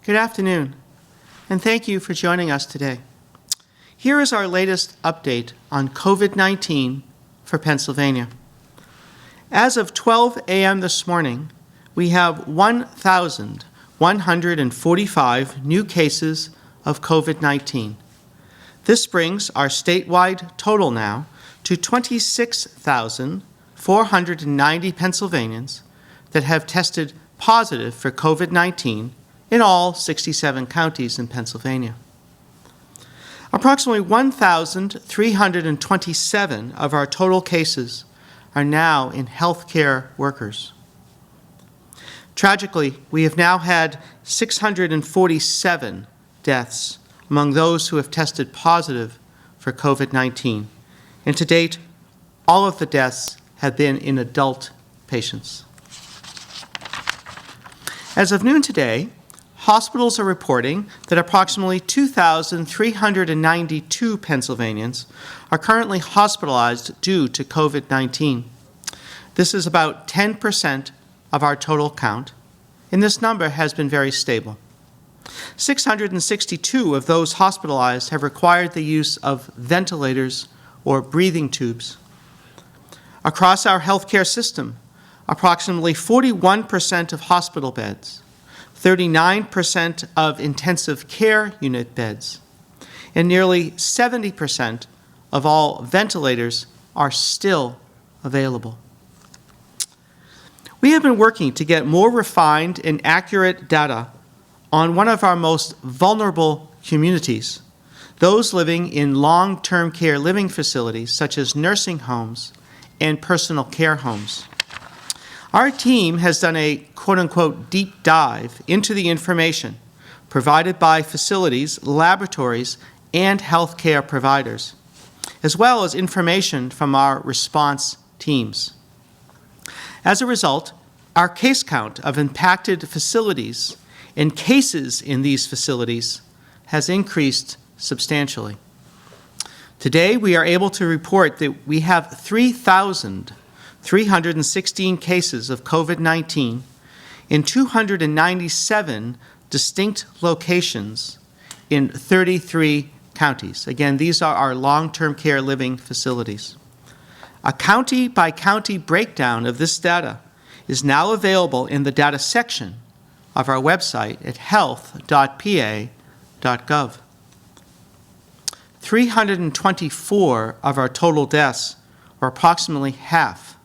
Good afternoon, and thank you for joining us today. Here is our latest update on COVID-19 for Pennsylvania. As of 12 a.m. this morning, we have 1,145 new cases of COVID-19. This brings our statewide total now to 26,490 Pennsylvanians that have tested positive for COVID-19 in all 67 counties in Pennsylvania. Approximately 1,327 of our total cases are now in healthcare workers. Tragically, we have now had 647 deaths among those who have tested positive for COVID-19. And to date, all of the deaths have been in adult patients. As of noon today, hospitals are reporting that approximately 2,392 Pennsylvanians are currently hospitalized due to COVID-19. This is about 10% of our total count, and this number has been very stable. 662 of those hospitalized have required the use of ventilators or breathing tubes. Across our healthcare system, approximately 41% of hospital beds, 39% of intensive care unit beds, and nearly 70% of all ventilators are still available. We have been working to get more refined and accurate data on one of our most vulnerable communities, those living in long-term care living facilities such as nursing homes and personal care homes. Our team has done a quote-unquote deep dive into the information provided by facilities, laboratories, and healthcare providers, as well as information from our response teams. As a result, our case count of impacted facilities and cases in these facilities has increased substantially. Today, we are able to report that we have 3,316 cases of COVID-19 in 297 distinct locations in 33 counties. Again, these are our long-term care living facilities. A county-by-county breakdown of this data is now available in the data section of our website at health.pa.gov. 324 of our total deaths, or approximately half,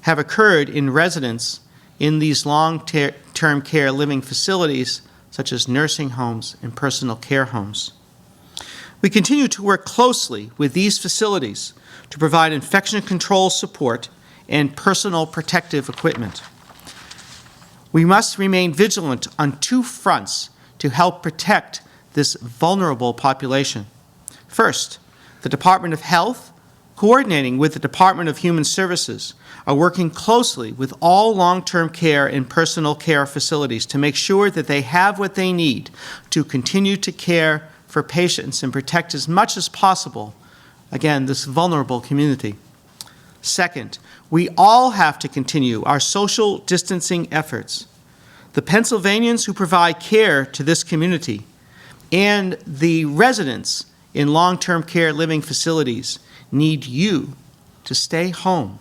have occurred in residents in these long-term care living facilities, such as nursing homes and personal care homes. We continue to work closely with these facilities to provide infection control support and personal protective equipment. We must remain vigilant on two fronts to help protect this vulnerable population. First, the Department of Health, coordinating with the Department of Human Services, are working closely with all long-term care and personal care facilities to make sure that they have what they need to continue to care for patients and protect as much as possible, again, this vulnerable community. Second, we all have to continue our social distancing efforts. The Pennsylvanians who provide care to this community and the residents in long-term care living facilities need you to stay home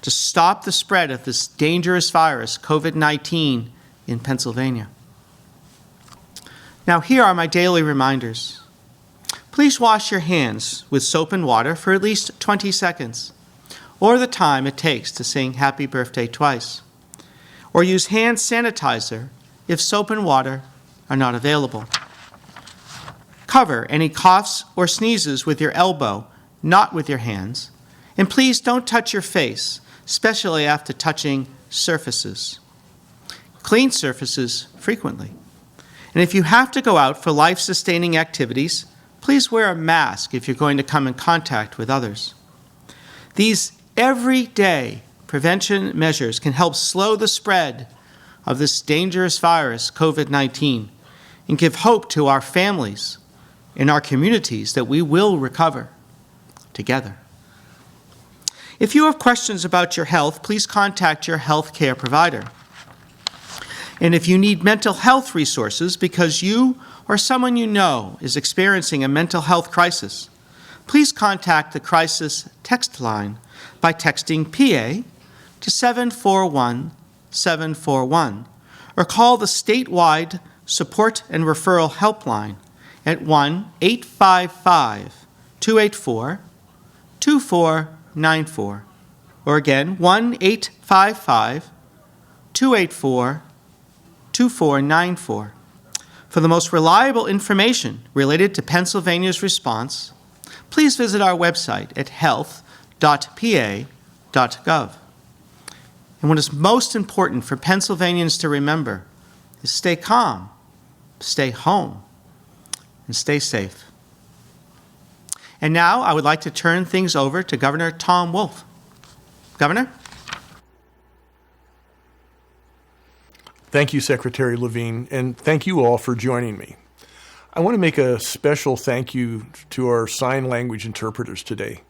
to stop the spread of this dangerous virus, COVID-19, in Pennsylvania. Now, here are my daily reminders. Please wash your hands with soap and water for at least 20 seconds, or the time it takes to sing Happy Birthday twice. Or use hand sanitizer if soap and water are not available. Cover any coughs or sneezes with your elbow, not with your hands. And please don't touch your face, especially after touching surfaces. Clean surfaces frequently. And if you have to go out for life-sustaining activities, please wear a mask if you're going to come in contact with others. These everyday prevention measures can help slow the spread of this dangerous virus, COVID-19, and give hope to our families and our communities that we will recover together. If you have questions about your health, please contact your health care provider. And if you need mental health resources because you or someone you know is experiencing a mental health crisis, please contact the crisis text line by texting PA to 741-741 or call the statewide support and referral helpline at 1-855-284-2494, or again, 1-855-284-2494. For the most reliable information related to Pennsylvania's response, please visit our website at health.pa.gov. And what is most important for Pennsylvanians to remember is stay calm, stay home, and stay safe. And now I would like to turn things over to Governor Tom Wolf. Governor? Thank you, Secretary Levine, and thank you all for joining me. I want to make a special thank you to our sign language interpreters today.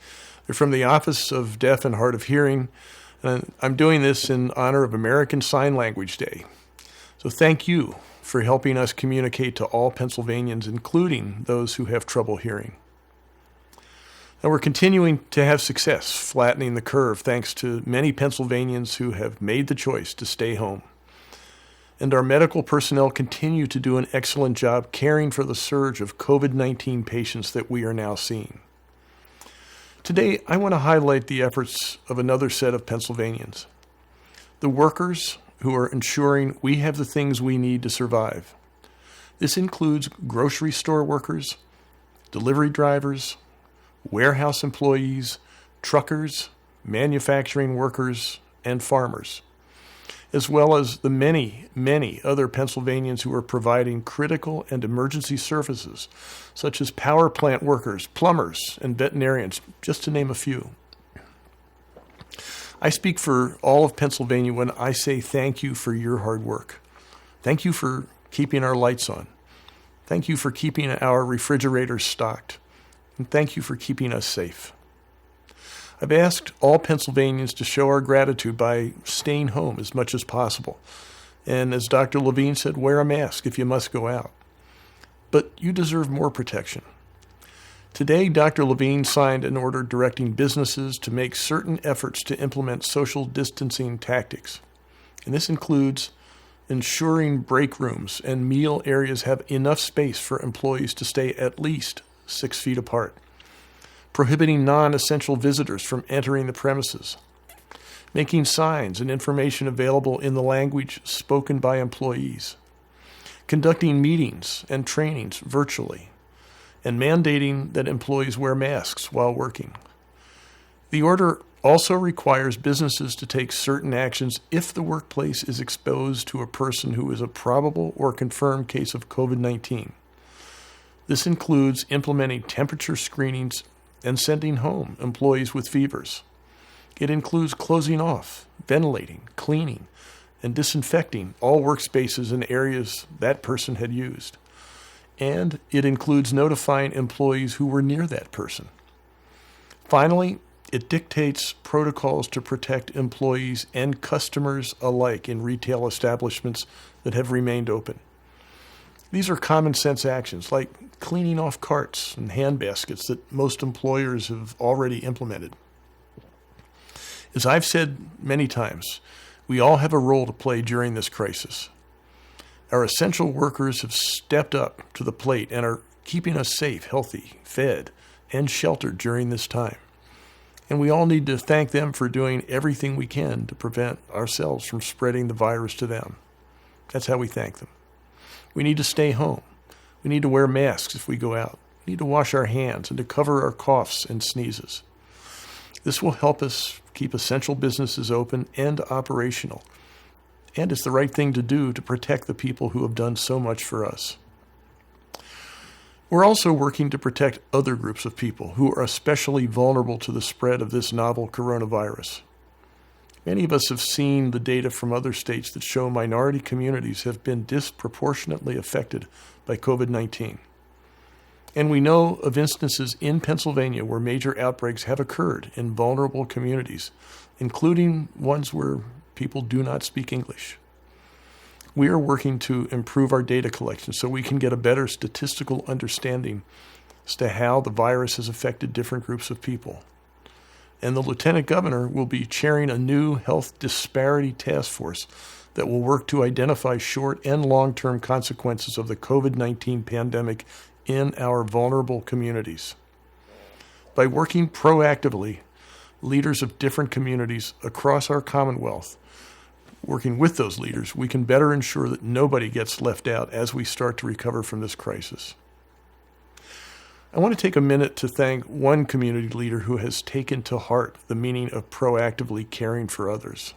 They're from the Office of Deaf and Hard of Hearing, and I'm doing this in honor of American Sign Language Day. So thank you for helping us communicate to all Pennsylvanians, including those who have trouble hearing. Now we're continuing to have success flattening the curve thanks to many Pennsylvanians who have made the choice to stay home. And our medical personnel continue to do an excellent job caring for the surge of COVID-19 patients that we are now seeing. Today, I want to highlight the efforts of another set of Pennsylvanians, the workers who are ensuring we have the things we need to survive. This includes grocery store workers, delivery drivers, warehouse employees, truckers, manufacturing workers, and farmers, as well as the many, many other Pennsylvanians who are providing critical and emergency services, such as power plant workers, plumbers, and veterinarians, just to name a few. I speak for all of Pennsylvania when I say thank you for your hard work. Thank you for keeping our lights on. Thank you for keeping our refrigerators stocked. And thank you for keeping us safe. I've asked all Pennsylvanians to show our gratitude by staying home as much as possible. And as Dr. Levine said, wear a mask if you must go out. But you deserve more protection. Today, Dr. Levine signed an order directing businesses to make certain efforts to implement social distancing tactics. And this includes ensuring break rooms and meal areas have enough space for employees to stay at least 6 feet apart, prohibiting non-essential visitors from entering the premises, making signs and information available in the language spoken by employees, conducting meetings and trainings virtually, and mandating that employees wear masks while working. The order also requires businesses to take certain actions if the workplace is exposed to a person who is a probable or confirmed case of COVID-19. This includes implementing temperature screenings and sending home employees with fevers. It includes closing off, ventilating, cleaning, and disinfecting all workspaces and areas that person had used. And it includes notifying employees who were near that person. Finally, it dictates protocols to protect employees and customers alike in retail establishments that have remained open. These are common sense actions like cleaning off carts and hand baskets that most employers have already implemented. As I've said many times, we all have a role to play during this crisis. Our essential workers have stepped up to the plate and are keeping us safe, healthy, fed, and sheltered during this time. And we all need to thank them for doing everything we can to prevent ourselves from spreading the virus to them. That's how we thank them. We need to stay home. We need to wear masks if we go out. We need to wash our hands and to cover our coughs and sneezes. This will help us keep essential businesses open and operational. And it's the right thing to do to protect the people who have done so much for us. We're also working to protect other groups of people who are especially vulnerable to the spread of this novel coronavirus. Many of us have seen the data from other states that show minority communities have been disproportionately affected by COVID-19. And we know of instances in Pennsylvania where major outbreaks have occurred in vulnerable communities, including ones where people do not speak English. We are working to improve our data collection so we can get a better statistical understanding as to how the virus has affected different groups of people. And the Lieutenant Governor will be chairing a new health disparity task force that will work to identify short and long-term consequences of the COVID-19 pandemic in our vulnerable communities. By working proactively, leaders of different communities across our Commonwealth, working with those leaders, we can better ensure that nobody gets left out as we start to recover from this crisis. I want to take a minute to thank one community leader who has taken to heart the meaning of proactively caring for others.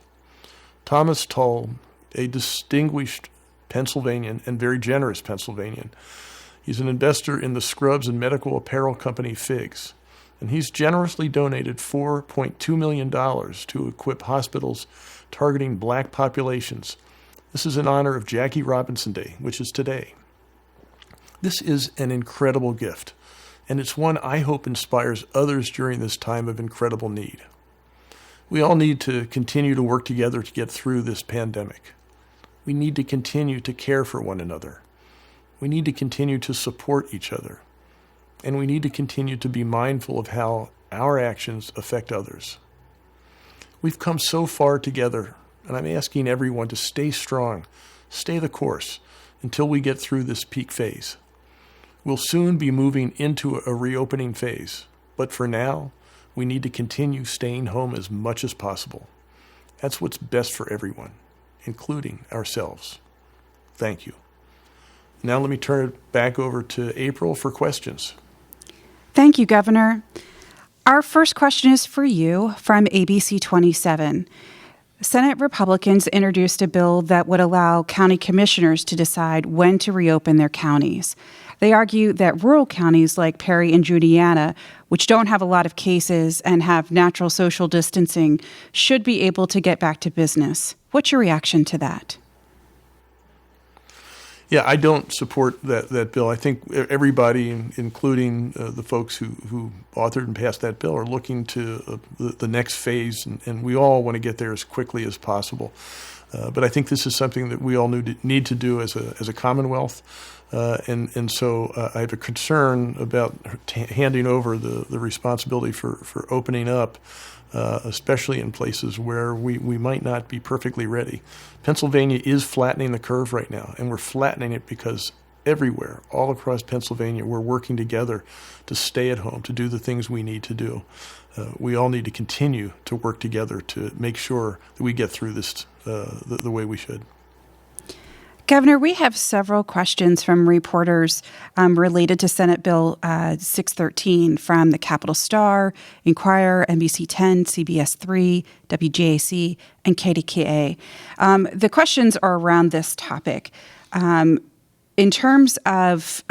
Thomas Tull, a distinguished Pennsylvanian and very generous Pennsylvanian. He's an investor in the scrubs and medical apparel company Figs, and he's generously donated $4.2 million to equip hospitals targeting black populations. This is in honor of Jackie Robinson Day, which is today. This is an incredible gift, and it's one I hope inspires others during this time of incredible need. We all need to continue to work together to get through this pandemic. We need to continue to care for one another. We need to continue to support each other. And we need to continue to be mindful of how our actions affect others. We've come so far together, and I'm asking everyone to stay strong, stay the course until we get through this peak phase. We'll soon be moving into a reopening phase, but for now, we need to continue staying home as much as possible. That's what's best for everyone, including ourselves. Thank you. Now let me turn it back over to April for questions. Thank you, Governor. Our first question is for you from ABC 27. Senate Republicans introduced a bill that would allow county commissioners to decide when to reopen their counties. They argue that rural counties like Perry and Juniata, which don't have a lot of cases and have natural social distancing, should be able to get back to business. What's your reaction to that? Yeah, I don't support that bill. I think everybody, including the folks who authored and passed that bill, are looking to the next phase, and we all want to get there as quickly as possible. But I think this is something that we all need to do as a Commonwealth, and so I have a concern about handing over the responsibility for opening up, especially in places where we might not be perfectly ready. Pennsylvania is flattening the curve right now, and we're flattening it because everywhere, all across Pennsylvania, we're working together to stay at home, to do the things we need to do. We all need to continue to work together to make sure that we get through this the way we should. Governor, we have several questions from reporters related to Senate Bill 613 from the Capitol Star, Inquirer, NBC 10, CBS 3, WJAC, and KDKA. The questions are around this topic. In terms of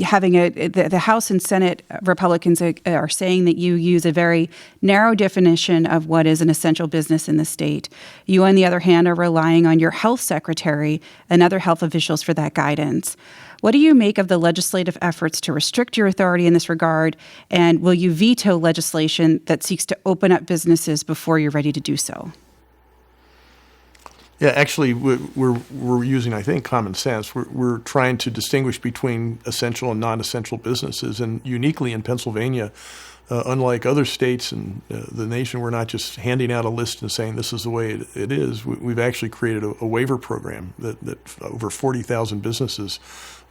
having the House and Senate Republicans are saying that you use a very narrow definition of what is an essential business in the state. You, on the other hand, are relying on your health secretary and other health officials for that guidance. What do you make of the legislative efforts to restrict your authority in this regard? And will you veto legislation that seeks to open up businesses before you're ready to do so? Yeah, actually, we're using, I think, common sense. We're trying to distinguish between essential and non-essential businesses, and uniquely in Pennsylvania, unlike other states and the nation, we're not just handing out a list and saying this is the way it is. We've actually created a waiver program that over 40,000 businesses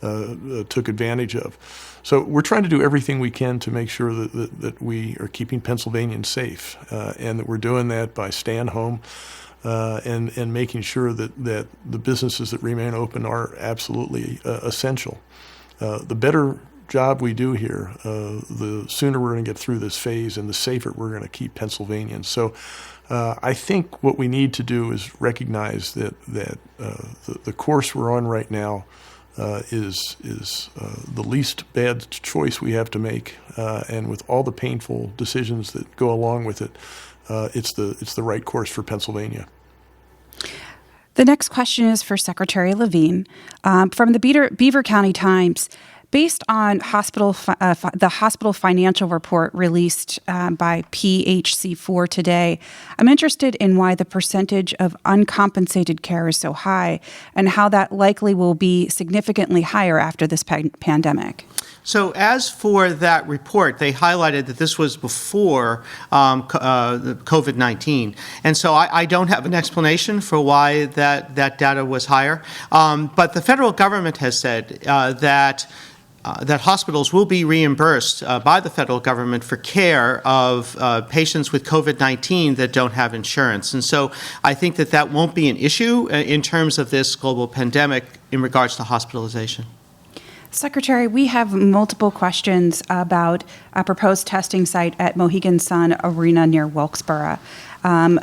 took advantage of. So we're trying to do everything we can to make sure that we are keeping Pennsylvanians safe, and that we're doing that by staying home. And making sure that the businesses that remain open are absolutely essential. The better job we do here, the sooner we're going to get through this phase and the safer we're going to keep Pennsylvanians. So I think what we need to do is recognize that the course we're on right now is the least bad choice we have to make, and with all the painful decisions that go along with it, it's the right course for Pennsylvania. The next question is for Secretary Levine. From the Beaver County Times, Based on the hospital financial report released by PHC4 today, I'm interested in why the percentage of uncompensated care is so high and how that likely will be significantly higher after this pandemic. So as for that report, they highlighted that this was before the COVID-19. And so I don't have an explanation for why that data was higher. But the federal government has said that hospitals will be reimbursed by the federal government for care of patients with COVID-19 that don't have insurance. And so I think that won't be an issue in terms of this global pandemic in regards to hospitalization. Secretary, we have multiple questions about a proposed testing site at Mohegan Sun Arena near Wilkesboro. There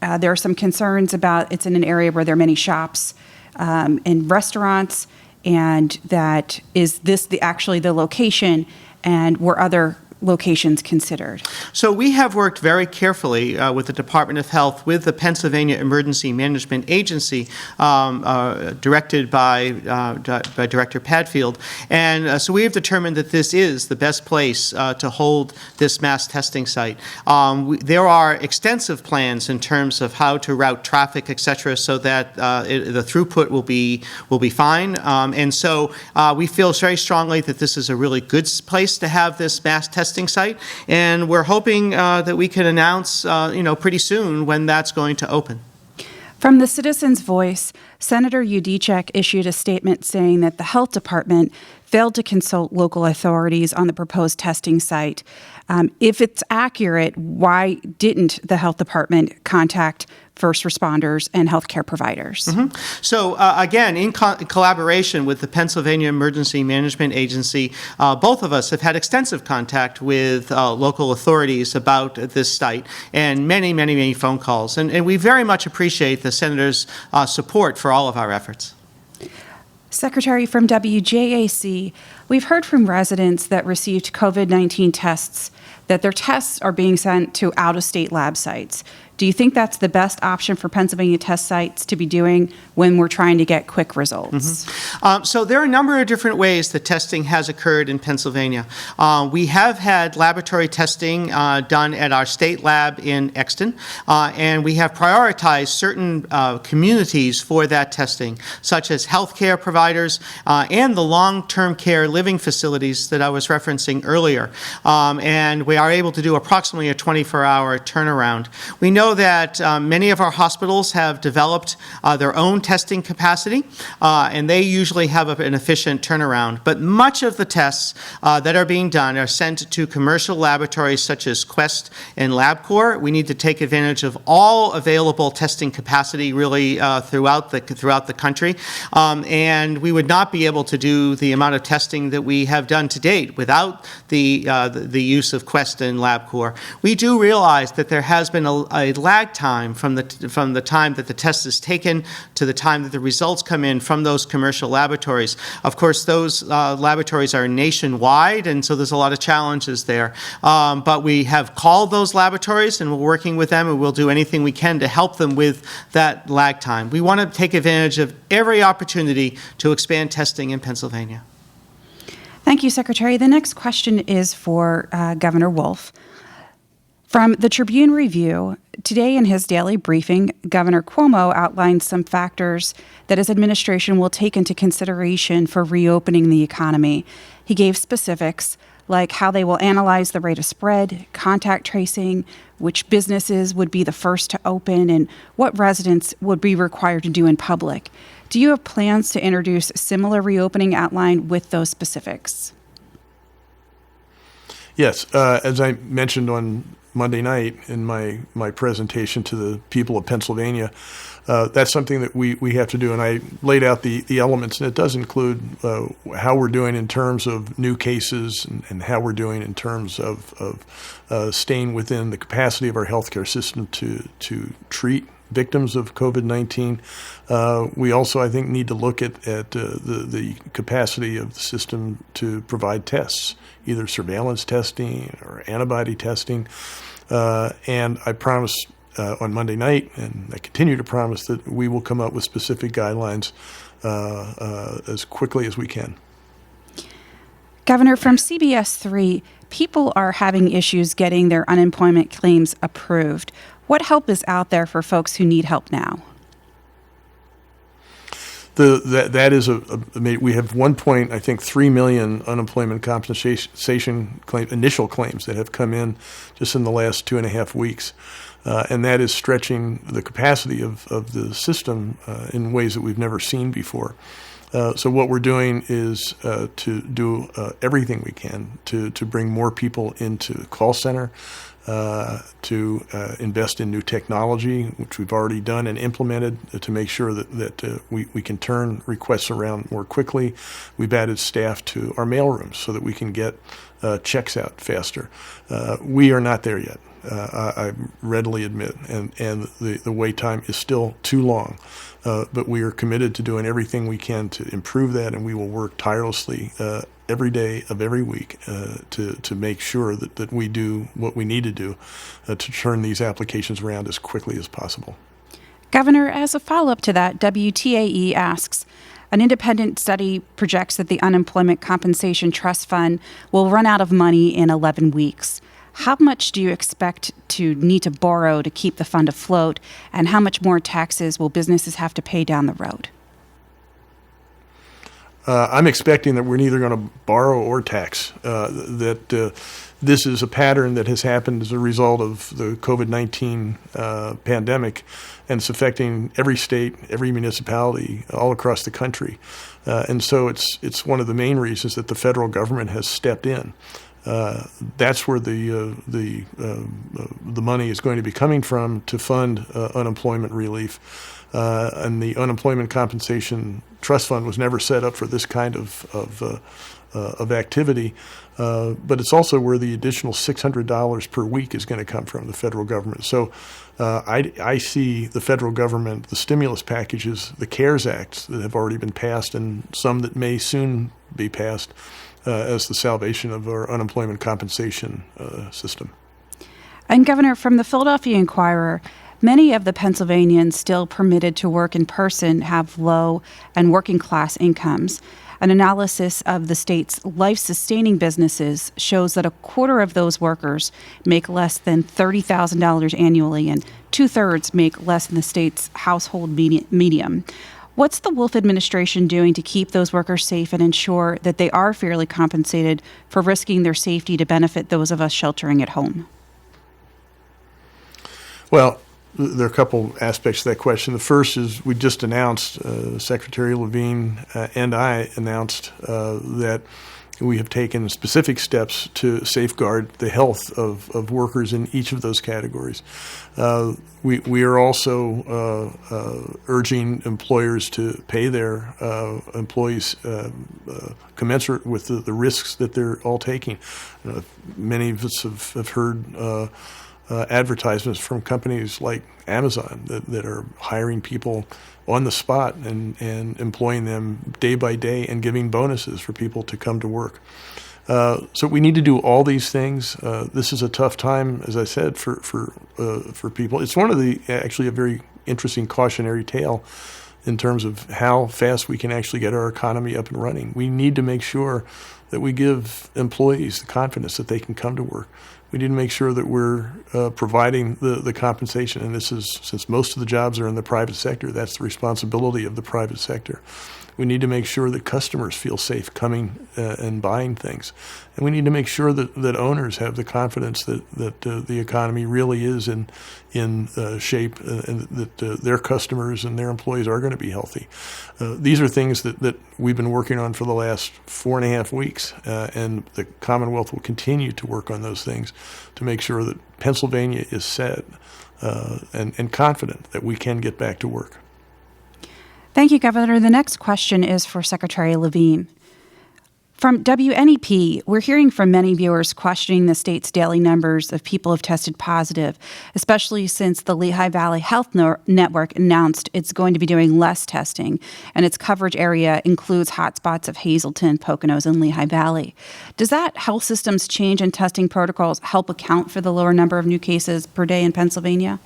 are some concerns about it's in an area where there are many shops and restaurants, and that is this actually the location, and were other locations considered? So we have worked very carefully with the Department of Health, with the Pennsylvania Emergency Management Agency, directed by Director Padfield, and so we have determined that this is the best place to hold this mass testing site. There are extensive plans in terms of how to route traffic, et cetera, so that the throughput will be fine, and so we feel very strongly that this is a really good place to have this mass testing site, and we're hoping that we can announce, pretty soon when that's going to open. From the Citizens' Voice, Senator Yudichak issued a statement saying that the health department failed to consult local authorities on the proposed testing site. If it's accurate, why didn't the health department contact first responders and healthcare providers? Mm-hmm. So again, in collaboration with the Pennsylvania Emergency Management Agency, both of us have had extensive contact with local authorities about this site, and many phone calls. And we very much appreciate the Senator's support for all of our efforts. Secretary, from WJAC, we've heard from residents that received COVID-19 tests that their tests are being sent to out-of-state lab sites. Do you think that's the best option for Pennsylvania test sites to be doing when we're trying to get quick results? Mm-hmm. So there are a number of different ways that testing has occurred in Pennsylvania. We have had laboratory testing done at our state lab in Exton, and we have prioritized certain communities for that testing, such as healthcare providers and the long-term care living facilities that I was referencing earlier. And we are able to do approximately a 24-hour turnaround. We know that many of our hospitals have developed their own testing capacity, and they usually have an efficient turnaround. But much of the tests that are being done are sent to commercial laboratories such as Quest and LabCorp. We need to take advantage of all available testing capacity really throughout the country, and we would not be able to do the amount of testing that we have done to date without the use of Quest and LabCorp. We do realize that there has been a lag time from the time that the test is taken to the time that the results come in from those commercial laboratories. Of course, those laboratories are nationwide, and so there's a lot of challenges there. But we have called those laboratories, and we're working with them, and we'll do anything we can to help them with that lag time. We want to take advantage of every opportunity to expand testing in Pennsylvania. Thank you, Secretary. The next question is for Governor Wolf. From the Tribune Review, today in his daily briefing, Governor Cuomo outlined some factors that his administration will take into consideration for reopening the economy. He gave specifics like how they will analyze the rate of spread, contact tracing, which businesses would be the first to open, and what residents would be required to do in public. Do you have plans to introduce similar reopening outline with those specifics? Yes, as I mentioned on Monday night in my presentation to the people of Pennsylvania, that's something that we have to do, and I laid out the elements, and it does include how we're doing in terms of new cases and how we're doing in terms of staying within the capacity of our healthcare system to treat victims of COVID-19. We also, I think, need to look at the capacity of the system to provide tests, either surveillance testing or antibody testing. And I promised on Monday night, and I continue to promise, that we will come up with specific guidelines as quickly as we can. Governor, from CBS 3, people are having issues getting their unemployment claims approved. What help is out there for folks who need help now? That is we have 3 million unemployment compensation initial claims that have come in just in the last 2.5 weeks. And that is stretching the capacity of the system in ways that we've never seen before. So what we're doing is to do everything we can to bring more people into the call center, to invest in new technology, which we've already done and implemented to make sure that we can turn requests around more quickly. We've added staff to our mailrooms so that we can get checks out faster. We are not there yet. I readily admit, and the wait time is still too long. But we are committed to doing everything we can to improve that, and we will work tirelessly every day of every week to make sure that we do what we need to do to turn these applications around as quickly as possible. Governor, as a follow-up to that, WTAE asks, an independent study projects that the Unemployment Compensation Trust Fund will run out of money in 11 weeks. How much do you expect to need to borrow to keep the fund afloat, and how much more taxes will businesses have to pay down the road? I'm expecting that we're neither going to borrow or tax, this is a pattern that has happened as a result of the COVID-19 pandemic, and it's affecting every state, every municipality all across the country. And so it's one of the main reasons that the federal government has stepped in. That's where the money is going to be coming from to fund unemployment relief. And the Unemployment Compensation Trust Fund was never set up for this kind of activity. But it's also where the additional $600 per week is going to come from the federal government. So I see the federal government, the stimulus packages, the CARES Acts that have already been passed, and some that may soon be passed, as the salvation of our unemployment compensation system. And Governor, from the Philadelphia Inquirer, many of the Pennsylvanians still permitted to work in person have low and working class incomes. An analysis of the state's life-sustaining businesses shows that a quarter of those workers make less than $30,000 annually, and 2/3 make less than the state's household medium. What's the Wolf administration doing to keep those workers safe and ensure that they are fairly compensated for risking their safety to benefit those of us sheltering at home? Well, there are a couple aspects to that question. The first is we just announced, Secretary Levine and I announced that we have taken specific steps to safeguard the health of workers in each of those categories. We are also urging employers to pay their employees commensurate with the risks that they're all taking. Many of us have heard advertisements from companies like Amazon that are hiring people on the spot and employing them day by day and giving bonuses for people to come to work. So we need to do all these things. This is a tough time, as I said, for people. It's one of actually a very interesting cautionary tale in terms of how fast we can actually get our economy up and running. We need to make sure that we give employees the confidence that they can come to work. We need to make sure that we're providing the compensation, and this is, since most of the jobs are in the private sector, that's the responsibility of the private sector. We need to make sure that customers feel safe coming and buying things. And we need to make sure that owners have the confidence that the economy really is in shape, and that their customers and their employees are going to be healthy. These are things that we've been working on for the last 4.5 weeks, and the Commonwealth will continue to work on those things to make sure that Pennsylvania is set and confident that we can get back to work. Thank you, Governor. The next question is for Secretary Levine. From WNEP, we're hearing from many viewers questioning the state's daily numbers of people who have tested positive, especially since the Lehigh Valley Health Network announced it's going to be doing less testing, and its coverage area includes hotspots of Hazleton, Poconos, and Lehigh Valley. Does that health system's change in testing protocols help account for the lower number of new cases per day in Pennsylvania?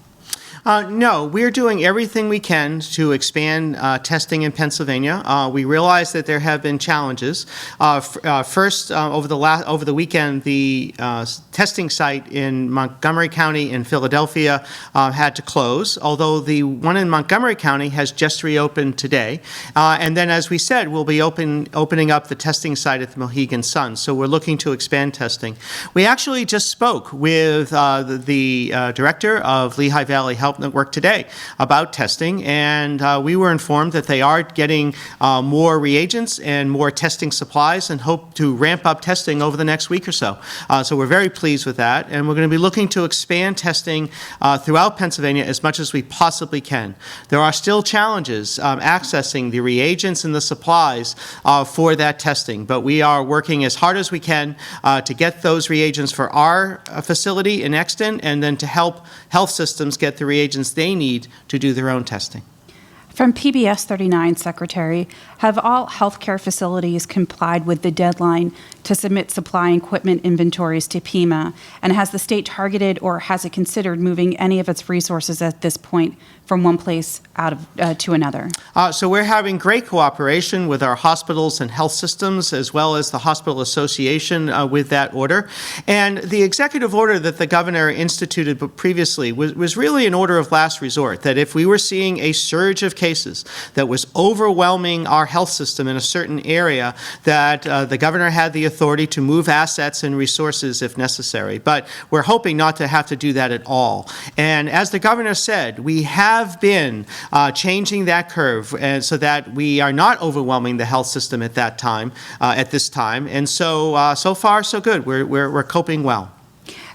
No, we're doing everything we can to expand testing in Pennsylvania. We realize that there have been challenges. First, over the weekend, the testing site in Montgomery County and Philadelphia had to close, although the one in Montgomery County has just reopened today. And then, as we said, we'll be opening up the testing site at the Mohegan Sun. So we're looking to expand testing. We actually just spoke with the director of Lehigh Valley Health Network today about testing, and we were informed that they are getting more reagents and more testing supplies and hope to ramp up testing over the next week or so. So we're very pleased with that, and we're going to be looking to expand testing throughout Pennsylvania as much as we possibly can. There are still challenges accessing the reagents and the supplies for that testing, but we are working as hard as we can to get those reagents for our facility in Exton, and then to help health systems get the reagents they need to do their own testing. From PBS 39, Secretary, have all healthcare facilities complied with the deadline to submit supply and equipment inventories to PEMA? And has the state targeted or has it considered moving any of its resources at this point from one place to another? So we're having great cooperation with our hospitals and health systems, as well as the Hospital Association with that order. And the executive order that the governor instituted previously was really an order of last resort, that if we were seeing a surge of cases that was overwhelming our health system in a certain area, that the governor had the authority to move assets and resources if necessary. But we're hoping not to have to do that at all. And as the governor said, we have been changing that curve, and so that we are not overwhelming the health system at that time, at this time. And so, so far, so good. We're coping well.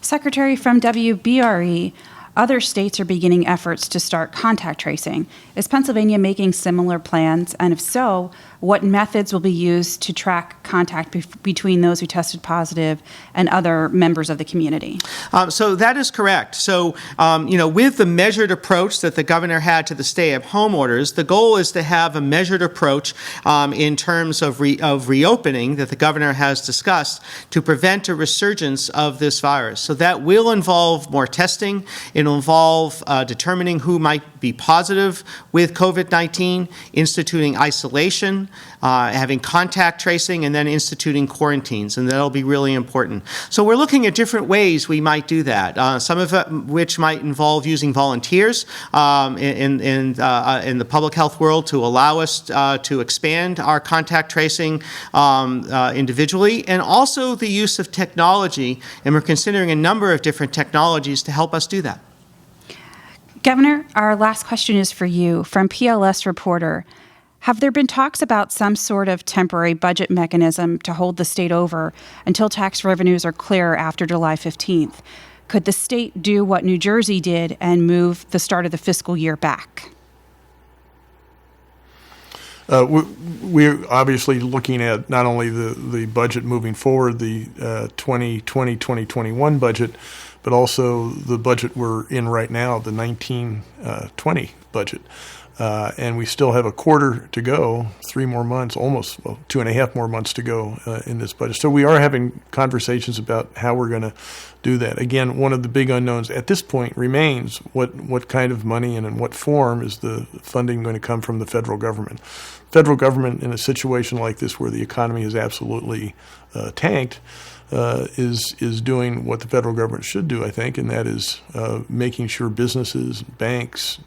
Secretary, from WBRE, other states are beginning efforts to start contact tracing. Is Pennsylvania making similar plans? And if so, what methods will be used to track contact between those who tested positive and other members of the community? So that is correct. So, with the measured approach that the governor had to the stay-at-home orders, the goal is to have a measured approach in terms of reopening that the governor has discussed to prevent a resurgence of this virus. So that will involve more testing. It'll involve determining who might be positive with COVID-19, instituting isolation, having contact tracing, and then instituting quarantines, and that'll be really important. So we're looking at different ways we might do that, some of it which might involve using volunteers in the public health world to allow us to expand our contact tracing individually, and also the use of technology, and we're considering a number of different technologies to help us do that. Governor, our last question is for you. From PLS Reporter, have there been talks about some sort of temporary budget mechanism to hold the state over until tax revenues are clear after July 15th? Could the state do what New Jersey did and move the start of the fiscal year back? We're obviously looking at not only the budget moving forward, the 2020-2021 budget, but also the budget we're in right now, the 19-20 budget. And we still have a quarter to go, 3 more months, almost 2.5 more months to go in this budget. So we are having conversations about how we're going to do that. Again, one of the big unknowns at this point remains what kind of money and in what form is the funding going to come from the federal government. Federal government in a situation like this where the economy is absolutely tanked is doing what the federal government should do, I think, and that is making sure businesses, banks,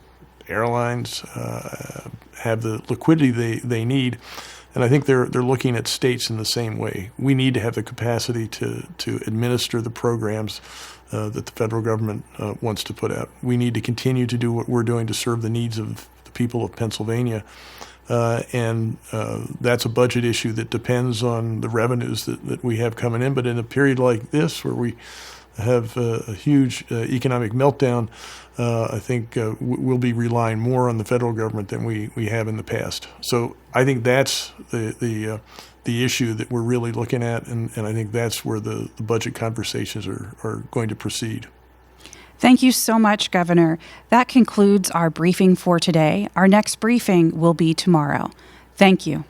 airlines have the liquidity they need, and I think they're looking at states in the same way. We need to have the capacity to administer the programs that the federal government wants to put out. We need to continue to do what we're doing to serve the needs of the people of Pennsylvania, and that's a budget issue that depends on the revenues that we have coming in. But in a period like this, where we have a huge economic meltdown, I think we'll be relying more on the federal government than we have in the past. So I think that's the issue that we're really looking at, and I think that's where the budget conversations are going to proceed. Thank you so much, Governor. That concludes our briefing for today. Our next briefing will be tomorrow. Thank you.